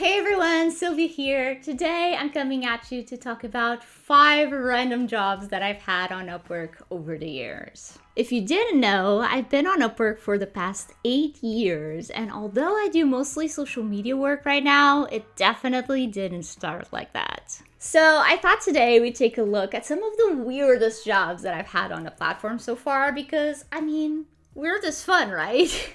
Hey everyone, Sylvia here. Today I'm coming at you to talk about 5 random jobs that I've had on Upwork over the years. If you didn't know, I've been on Upwork for the past 8 years, and although I do mostly social media work right now, it definitely didn't start like that. So I thought today we'd take a look at some of the weirdest jobs that I've had on the platform so far because, weird is fun, right?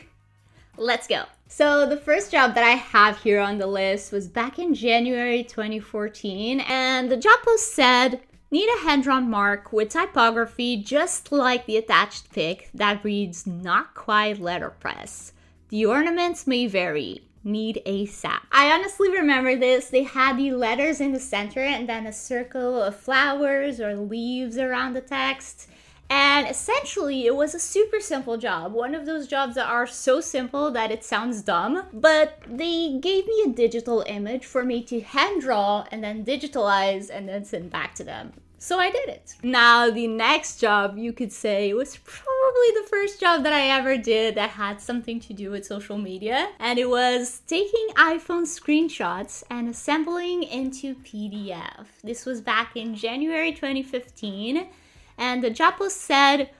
Let's go. So the first job that I have here on the list was back in January 2014, and the job post said, need a hand-drawn mark with typography just like the attached pic that reads not quite letterpress. The ornaments may vary. Need ASAP. I honestly remember this. They had the letters in the center and then a circle of flowers or leaves around the text. And essentially, it was a super simple job. One of those jobs that are so simple that it sounds dumb, but they gave me a digital image for me to hand draw and then digitalize and then send back to them. So I did it. Now, the next job you could say was probably the first job that I ever did that had something to do with social media. And it was taking iPhone screenshots and assembling into PDF. This was back in January 2015. And the job post said,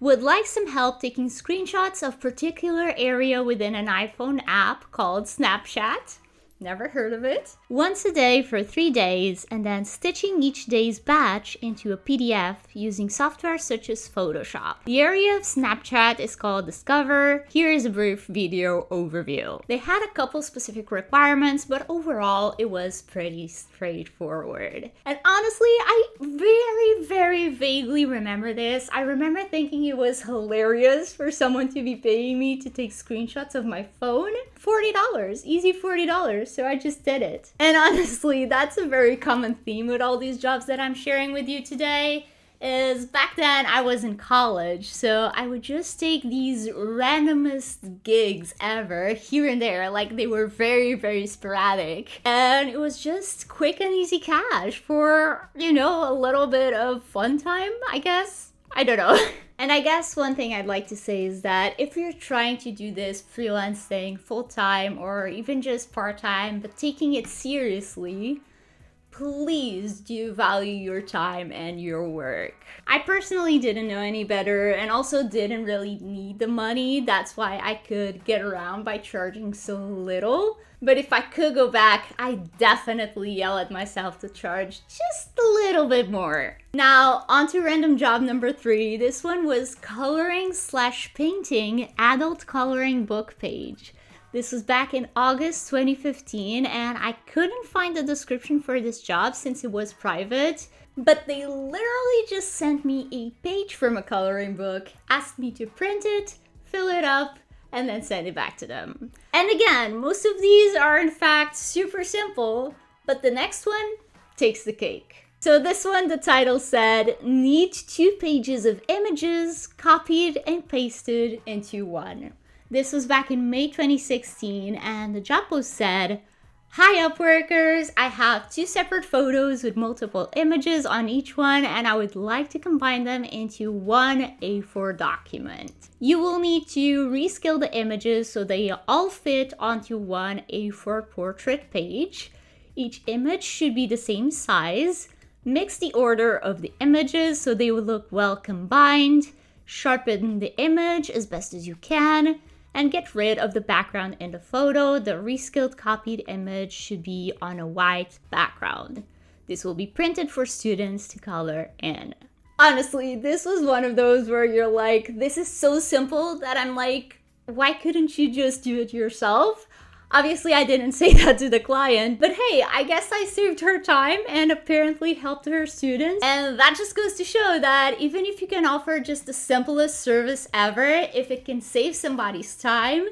would like some help taking screenshots of particular area within an iPhone app called Snapchat. Never heard of it. Once a day for 3 days, and then stitching each day's batch into a PDF using software such as Photoshop. The area of Snapchat is called Discover. Here is a brief video overview. They had a couple specific requirements, but overall it was pretty straightforward. And honestly, I very vaguely remember this. I remember thinking it was hilarious for someone to be paying me to take screenshots of my phone. $40, easy $40. So I just did it. And honestly, that's a very common theme with all these jobs that I'm sharing with you today. Is back then I was in college, so I would just take these randomest gigs ever here and there, like they were very sporadic. And it was just quick and easy cash for, a little bit of fun time, I guess. I don't know. And I guess one thing I'd like to say is that if you're trying to do this freelancing full-time or even just part-time, but taking it seriously, please do value your time and your work. I personally didn't know any better and also didn't really need the money. That's why I could get around by charging so little. But if I could go back, I definitely yell at myself to charge just a little bit more. Now, on to random job number 3. This one was coloring/painting adult coloring book page. This was back in August 2015, and I couldn't find the description for this job since it was private, but they literally just sent me a page from a coloring book, asked me to print it, fill it up, and then send it back to them. And again, most of these are in fact super simple, but the next one takes the cake. So this one, the title said, need 2 pages of images copied and pasted into one. This was back in May 2016, and the job post said, hi Upworkers, I have 2 separate photos with multiple images on each one, and I would like to combine them into one A4 document. You will need to rescale the images so they all fit onto one A4 portrait page. Each image should be the same size. Mix the order of the images so they will look well combined. Sharpen the image as best as you can. And get rid of the background in the photo. The rescaled copied image should be on a white background. This will be printed for students to color in. Honestly, this was one of those where you're like, this is so simple that I'm like, why couldn't you just do it yourself? Obviously, I didn't say that to the client, but hey, I guess I saved her time and apparently helped her students. And that just goes to show that even if you can offer just the simplest service ever, if it can save somebody's time,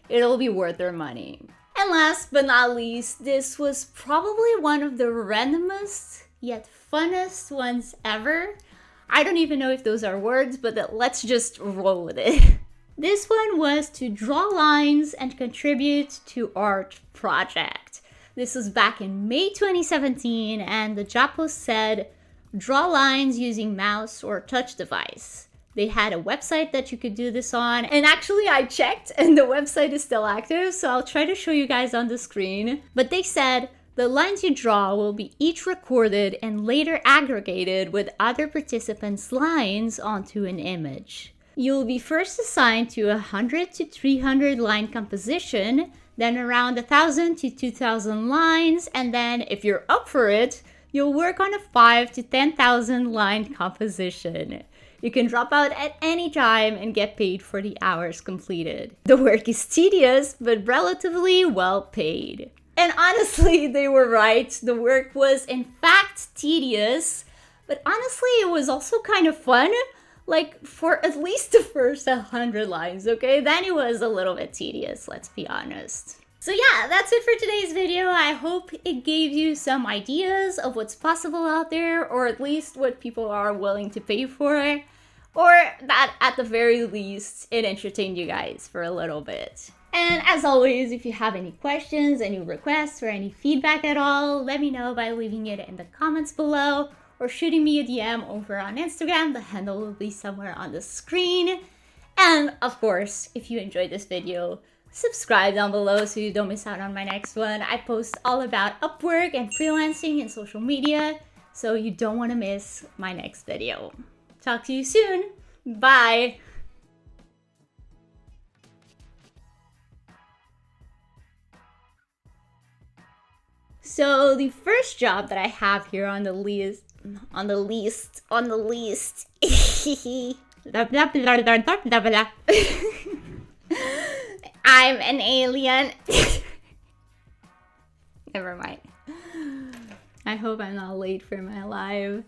it'll be worth their money. And last but not least, this was probably one of the randomest yet funnest ones ever. I don't even know if those are words, but let's just roll with it. This one was to draw lines and contribute to art project. This was back in May 2017, and the job post said, draw lines using mouse or touch device. They had a website that you could do this on. And actually I checked and the website is still active, so I'll try to show you guys on the screen. But they said the lines you draw will be each recorded and later aggregated with other participants' lines onto an image. You'll be first assigned to 100 to 300 line composition, then around 1,000 to 2,000 lines, and then if you're up for it, you'll work on a 5 to 10,000 line composition. You can drop out at any time and get paid for the hours completed. The work is tedious, but relatively well paid. And honestly, they were right. The work was in fact tedious, but honestly, it was also kind of fun. Like for at least the first 100 lines, okay? Then it was a little bit tedious, let's be honest. So yeah, that's it for today's video. I hope it gave you some ideas of what's possible out there, or at least what people are willing to pay for, or that at the very least, it entertained you guys for a little bit. And as always, if you have any questions, any requests, or any feedback at all, let me know by leaving it in the comments below, or shooting me a DM over on Instagram. The handle will be somewhere on the screen. And of course, if you enjoyed this video, subscribe down below so you don't miss out on my next one. I post all about Upwork and freelancing and social media, so you don't want to miss my next video. Talk to you soon. Bye. So the first job that I have here on the list, I'm an alien. Never mind. I hope I'm not late for my live.